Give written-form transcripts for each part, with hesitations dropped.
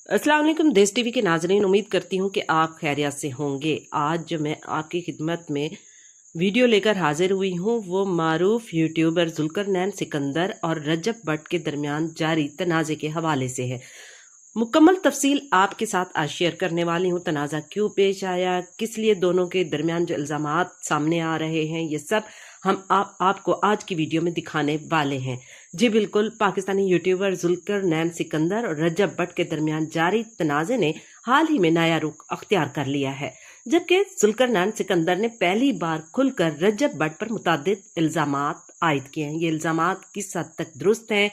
अस्सलाम वालेकुम देश टीवी के नाज़रीन, उम्मीद करती हूँ कि आप खैरियत से होंगे। आज जो मैं आपकी खिदमत में वीडियो लेकर हाजिर हुई हूँ वो मारूफ यूट्यूबर जुल्करनैन सिकंदर और रजब भट्ट के दरमियान जारी तनाज़े के हवाले से है। मुकम्मल तफसील आपके साथ आज शेयर करने वाली हूँ। तनाज़ा क्यों पेश आया, किस लिए दोनों के दरमियान जो इल्ज़ामात सामने आ रहे हैं, ये सब हम आपको आज की वीडियो में दिखाने वाले हैं। जी बिल्कुल, पाकिस्तानी यूट्यूबर जुल्करनैन सिकंदर और रजब भट्ट के दरमियान जारी तनाज़े ने हाल ही में नया रुख अख्तियार कर लिया है, जबकि जुल्करनैन सिकंदर ने पहली बार खुलकर रजब भट्ट पर मुतादिद इल्ज़ामात आयद किए हैं। ये इल्ज़ामात किस हद तक दुरुस्त हैं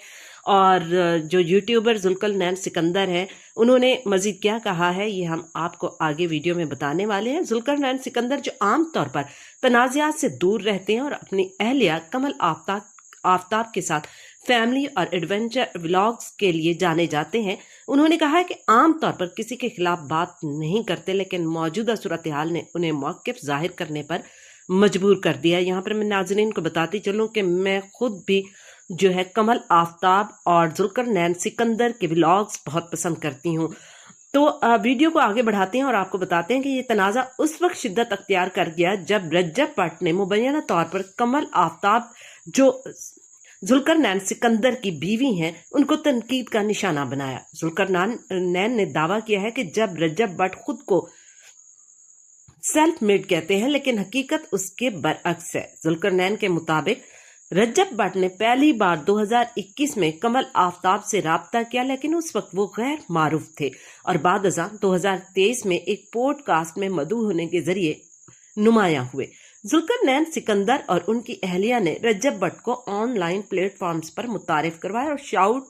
और जो यूट्यूबर जुल्करनैन सिकंदर हैं उन्होंने मजीद क्या कहा है, ये हम आपको आगे वीडियो में बताने वाले हैं। जुल्करनैन सिकंदर जो आम तौर पर तनाज़ात से दूर रहते हैं और अपनी अहलिया कमल आफ्ताब के साथ फैमिली और एडवेंचर व्लॉग्स के लिए जाने जाते हैं, उन्होंने कहा है कि आम तौर पर किसी के खिलाफ बात नहीं करते, लेकिन मौजूदा सूरत हाल ने उन्हें मौक़िफ़ ज़ाहिर करने पर मजबूर कर दिया। यहाँ पर मैं नाज़रीन को बताती चलूँ कि मैं खुद भी जो है कमल आफ्ताब और जुल्करनैन सिकंदर के व्लॉग्स बहुत पसंद करती हूँ। तो वीडियो को आगे बढ़ाते हैं और आपको बताते हैं कि ये तनाज़ा उस वक्त शिद्दत अख्तियार कर गया जब रजब भट्ट ने मुबैना तौर पर कमल आफ्ताब जो जुल्करनैन सिकंदर की बीवी हैं उनको तनकीद का निशाना बनाया। जुल्करनैन ने दावा किया है कि जब रजब भट्ट खुद को सेल्फ मेड कहते हैं, लेकिन हकीकत उसके बरअक्स है। जुल्करनैन के मुताबिक रजब भट्ट ने पहली बार 2021 में कमल आफ्ताब से राब्ता किया, लेकिन उस वक्त वो गैर मारूफ थे और बाद 2023 में एक पॉडकास्ट में मदऊ होने के जरिए नुमायां हुए। जुल्करनैन सिकंदर और उनकी अहलिया ने रजब भट्ट को ऑनलाइन प्लेटफॉर्म्स पर मुतारिफ करवाया और शाउट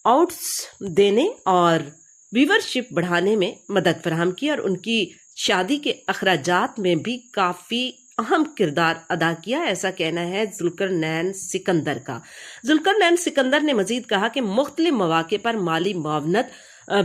आउट्स देने और व्यूवरशिप बढ़ाने में मदद फराहम की और उनकी शादी के अखराजात में भी काफ़ी अहम किरदार अदा किया, ऐसा कहना है जुल्करनैन सिकंदर का। जुल्करनैन सिकंदर ने मजीद कहा कि मुख्तलिफ मौके पर माली मुआवनत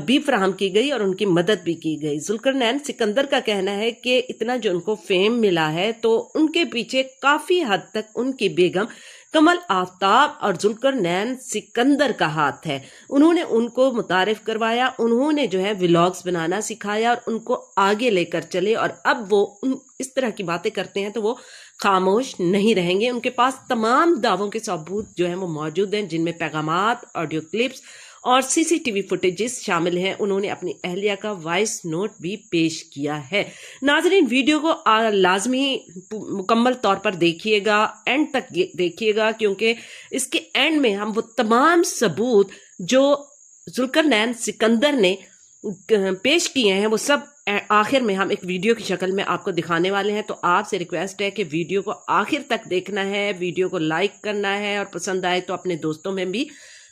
भी फराहम की गई और उनकी मदद भी की गई। जुल्करनैन सिकंदर का कहना है कि इतना जो उनको फेम मिला है तो उनके पीछे काफ़ी हद तक उनकी बेगम कमल आफ्ताब और जुल्करनैन सिकंदर का हाथ है। उन्होंने उनको मुतारिफ करवाया, उन्होंने जो है व्लॉग्स बनाना सिखाया और उनको आगे लेकर चले और अब वो इस तरह की बातें करते हैं तो वो खामोश नहीं रहेंगे। उनके पास तमाम दावों के सबूत जो है वो मौजूद हैं, जिनमें पैगामात, ऑडियो क्लिप्स और सीसीटीवी फुटेजेस शामिल हैं। उन्होंने अपनी अहलिया का वॉइस नोट भी पेश किया है। नाजरीन, वीडियो को लाजमी मुकम्मल तौर पर देखिएगा, एंड तक देखिएगा, क्योंकि इसके एंड में हम वो तमाम सबूत जो जुल्करनैन सिकंदर ने पेश किए हैं वो सब आखिर में हम एक वीडियो की शक्ल में आपको दिखाने वाले हैं। तो आपसे रिक्वेस्ट है कि वीडियो को आखिर तक देखना है, वीडियो को लाइक करना है और पसंद आए तो अपने दोस्तों में भी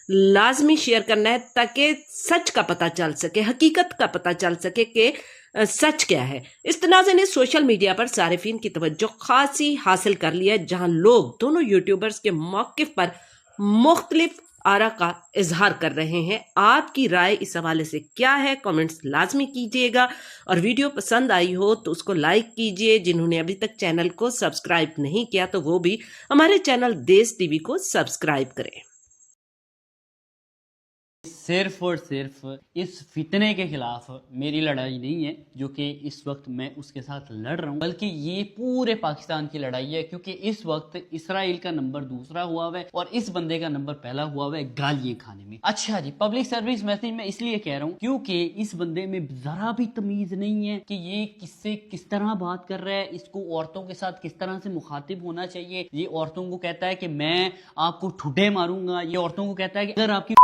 लाजमी शेयर करना है, ताकि सच का पता चल सके, हकीकत का पता चल सके कि सच क्या है। इस तनाज़े ने सोशल मीडिया पर सारिफीन की तवज्जो खासी हासिल कर लिया, जहां लोग दोनों यूट्यूबर्स के मौक़िफ़ पर मुख्तलिफ आरा का इजहार कर रहे हैं। आपकी राय इस हवाले से क्या है, कमेंट्स लाजमी कीजिएगा और वीडियो पसंद आई हो तो उसको लाइक कीजिए। जिन्होंने अभी तक चैनल को सब्सक्राइब नहीं किया तो वो भी हमारे चैनल देश टीवी को सब्सक्राइब करें। सिर्फ और सिर्फ इस फितने के खिलाफ मेरी लड़ाई नहीं है जो कि इस वक्त मैं उसके साथ लड़ रहा हूँ, बल्कि ये पूरे पाकिस्तान की लड़ाई है, क्योंकि इस वक्त इसराइल का नंबर दूसरा हुआ हुआ है और इस बंदे का नंबर पहला हुआ हुआ है गालियां खाने में। अच्छा जी, पब्लिक सर्विस मैसेज में इसलिए कह रहा हूँ क्योंकि इस बंदे में जरा भी तमीज नहीं है कि ये किससे किस तरह बात कर रहा है, इसको औरतों के साथ किस तरह से मुखातिब होना चाहिए। ये औरतों को कहता है कि मैं आपको ठुड्डे मारूंगा, ये औरतों को कहता है कि अगर आपकी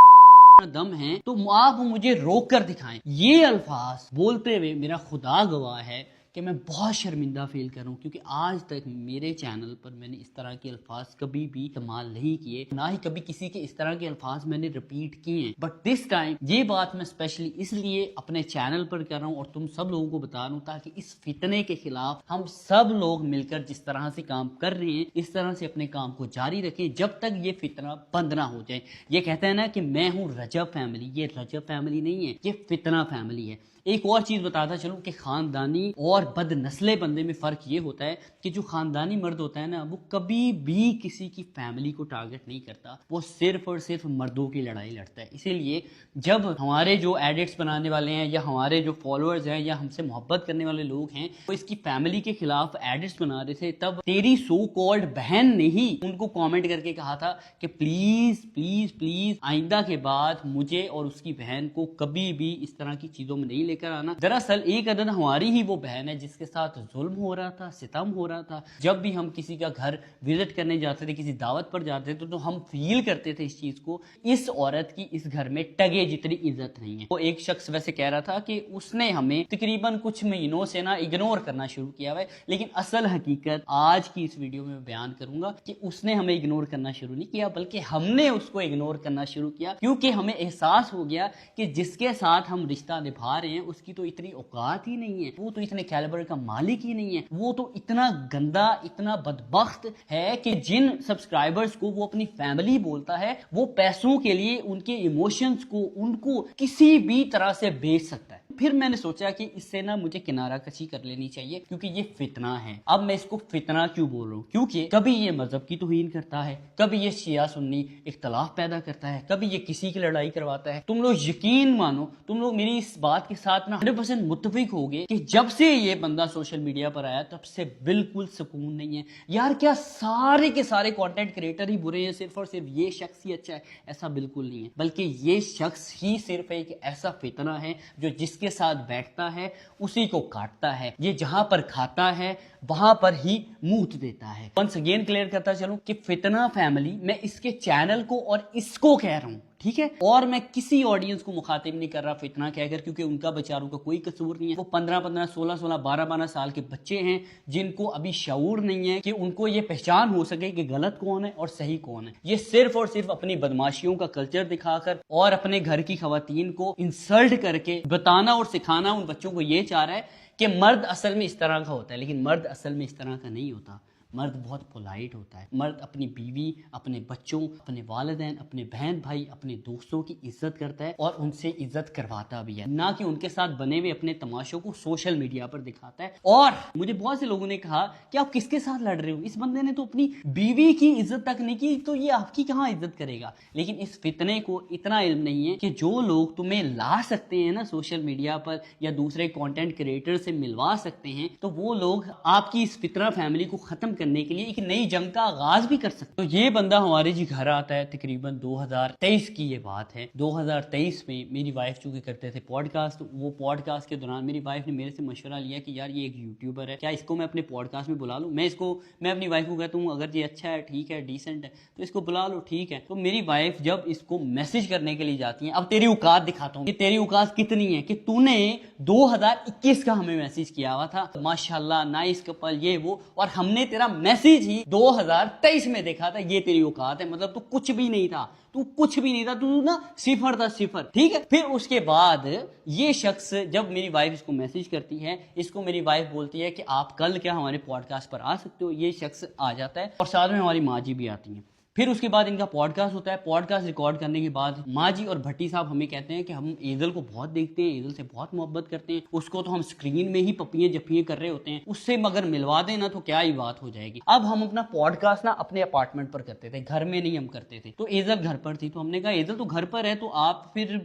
दम है तो आप मुझे रोक कर दिखाएं। ये अल्फाज बोलते हुए मेरा खुदा गवाह है कि मैं बहुत शर्मिंदा फील कर रहा हूँ, क्योंकि आज तक मेरे चैनल पर मैंने इस तरह के अल्फाज कभी भी इस्तेमाल नहीं किए, ना ही कभी किसी के इस तरह के अल्फाज मैंने रिपीट किए हैं। बट दिस टाइम ये बात मैं स्पेशली इसलिए अपने चैनल पर कर रहा हूँ और तुम सब लोगों को बता रहा हूँ, ताकि इस फितने के खिलाफ हम सब लोग मिलकर जिस तरह से काम कर रहे हैं इस तरह से अपने काम को जारी रखें जब तक ये फितना बंद ना हो जाए। ये कहते हैं ना कि मैं हूँ रजब फैमिली, ये रजब फैमिली नहीं है, ये फितना फैमिली है। एक और चीज बताता चलूं कि खानदानी और बदनस्ले बंदे में फ़र्क ये होता है कि जो ख़ानदानी मर्द होता है ना, वो कभी भी किसी की फैमिली को टारगेट नहीं करता, वो सिर्फ और सिर्फ मर्दों की लड़ाई लड़ता है। इसीलिए जब हमारे जो एडिट्स बनाने वाले हैं या हमारे जो फॉलोअर्स हैं या हमसे मोहब्बत करने वाले लोग हैं वो इसकी फैमिली के खिलाफ एडिट्स बना रहे थे, तब तेरी सो कॉल्ड बहन ने ही उनको कमेंट करके कहा था कि प्लीज प्लीज प्लीज आइंदा के बाद मुझे और उसकी बहन को कभी भी इस तरह की चीजों में नहीं लेकर आना। दरअसल एक अदद हमारी ही वो बहन है जिसके साथ जुल्म हो रहा था, सितम हो रहा था। जब भी हम किसी का घर विजिट करने जाते थे, किसी दावत पर जाते थे, तो हम फील करते थे इस चीज को, इस औरत की इस घर में टगे जितनी इज्जत नहीं है। वो एक शख्स वैसे कह रहा था कि उसने हमें तकरीबन कुछ महीनों से ना इग्नोर करना शुरू किया है, लेकिन असल हकीकत आज की इस वीडियो में बयान करूंगा कि उसने हमें इग्नोर करना शुरू नहीं किया, बल्कि हमने उसको इग्नोर करना शुरू किया, क्योंकि हमें एहसास हो गया कि जिसके साथ हम रिश्ता निभा रहे हैं उसकी तो इतनी औकात ही नहीं है, वो तो इतने कैलिबर का मालिक ही नहीं है, वो तो इतना गंदा, इतना बदबख्त है कि जिन सब्सक्राइबर्स को वो अपनी फैमिली बोलता है, वो पैसों के लिए उनके इमोशंस को, उनको किसी भी तरह से बेच सकता है। फिर मैंने सोचा कि इससे ना मुझे किनारा कशी कर लेनी चाहिए, क्योंकि ये फितना है। अब मैं इसको फितना क्यों बोल रहा हूँ, क्योंकि कभी ये मजहब की तौहीन करता है, कभी ये शिया सुन्नी इख्तलाफ पैदा करता है, कभी ये किसी की लड़ाई करवाता है। तुम लोग यकीन मानो, तुम लोग मेरी इस बात के साथ ना 100% मुत्तफिक होगे कि जब से ये बंदा सोशल मीडिया पर आया तब से बिल्कुल सुकून नहीं है। यार क्या सारे के सारे कंटेंट क्रिएटर ही बुरे हैं, सिर्फ और सिर्फ ये शख्स ही अच्छा है? ऐसा बिल्कुल नहीं है, बल्कि ये शख्स ही सिर्फ एक ऐसा फितना है जो जिसके साथ बैठता है उसी को काटता है। ये जहां पर खाता है वहां पर ही मूत देता है। वंस अगेन क्लियर करता चलूं कि फितना फैमिली, मैं इसके चैनल को और इसको कह रहा हूं, ठीक है, और मैं किसी ऑडियंस को मुखातिब नहीं कर रहा फितना कहकर, क्योंकि उनका बेचारों का कोई कसूर नहीं है। वो 15-15, 16-16, 12-12 साल के बच्चे हैं जिनको अभी शऊर नहीं है कि उनको ये पहचान हो सके कि गलत कौन है और सही कौन है। ये सिर्फ और सिर्फ अपनी बदमाशियों का कल्चर दिखाकर और अपने घर की खवातीन को इंसल्ट करके बताना और सिखाना उन बच्चों को ये चाह रहा है कि मर्द असल में इस तरह का होता है, लेकिन मर्द असल में इस तरह का नहीं होता। मर्द बहुत पोलाइट होता है। मर्द अपनी बीवी, अपने बच्चों, अपने वालिदैन, अपने बहन भाई, अपने दोस्तों की इज्जत करता है और उनसे इज्जत करवाता भी है, ना कि उनके साथ बने हुए अपने तमाशों को सोशल मीडिया पर दिखाता है। और मुझे बहुत से लोगों ने कहा कि आप किसके साथ लड़ रहे हो, इस बंदे ने तो अपनी बीवी की इज्जत तक नहीं की, तो ये आपकी कहाँ इज्जत करेगा। लेकिन इस फितने को इतना इल्म नहीं है कि जो लोग तुम्हें ला सकते हैं ना सोशल मीडिया पर या दूसरे कंटेंट क्रिएटर से मिलवा सकते हैं, तो वो लोग आपकी इस फितना फैमिली को खत्म करने के लिए एक नई जंग का आगाज भी कर सकते। तो ये बंदा हमारे जी घर आता है, तकरीबन 2023 की ये बात है। 2023 में मेरी वाइफ चूंकि करते थे पॉडकास्ट, वो पॉडकास्ट के दौरान मेरी वाइफ ने मेरे से मशवरा लिया कि यार ये एक यूट्यूबर है, क्या इसको मैं अपने पॉडकास्ट में बुला लूं। मैं अपनी वाइफ को कहता हूँ अगर ये अच्छा है, ठीक है, डिसेंट है, तो इसको बुला लो, ठीक है। तो मेरी वाइफ जब इसको मैसेज करने के लिए जाती है, अब तेरी औकात दिखाता हूँ कि तेरी औकात कितनी है, कि तूने 2021 का हमें मैसेज किया हुआ था, माशाल्लाह नाइस कपल, ये वो, और हमने तेरा मैसेज ही 2023 में देखा था। ये तेरी औकात है, मतलब तू कुछ भी नहीं था, तू कुछ भी नहीं था, तू ना सिफर था, सिफर, ठीक है। फिर उसके बाद ये शख्स जब मेरी वाइफ इसको मैसेज करती है, इसको मेरी वाइफ बोलती है कि आप कल क्या हमारे पॉडकास्ट पर आ सकते हो। ये शख्स आ जाता है और साथ में हमारी माँ जी भी आती हैं। फिर उसके बाद इनका पॉडकास्ट होता है। पॉडकास्ट रिकॉर्ड करने के बाद माँ जी और भट्टी साहब हमें कहते हैं कि हम ईदल को बहुत देखते हैं, ईदल से बहुत मोहब्बत करते हैं, उसको तो हम स्क्रीन में ही पपियां जपियां कर रहे होते हैं, उससे मगर मिलवा देना तो क्या ही बात हो जाएगी। अब हम अपना पॉडकास्ट ना अपने अपार्टमेंट पर करते थे, घर में नहीं हम करते थे। तो ईदल घर पर थी, तो हमने कहा ईदल तो घर पर है तो आप फिर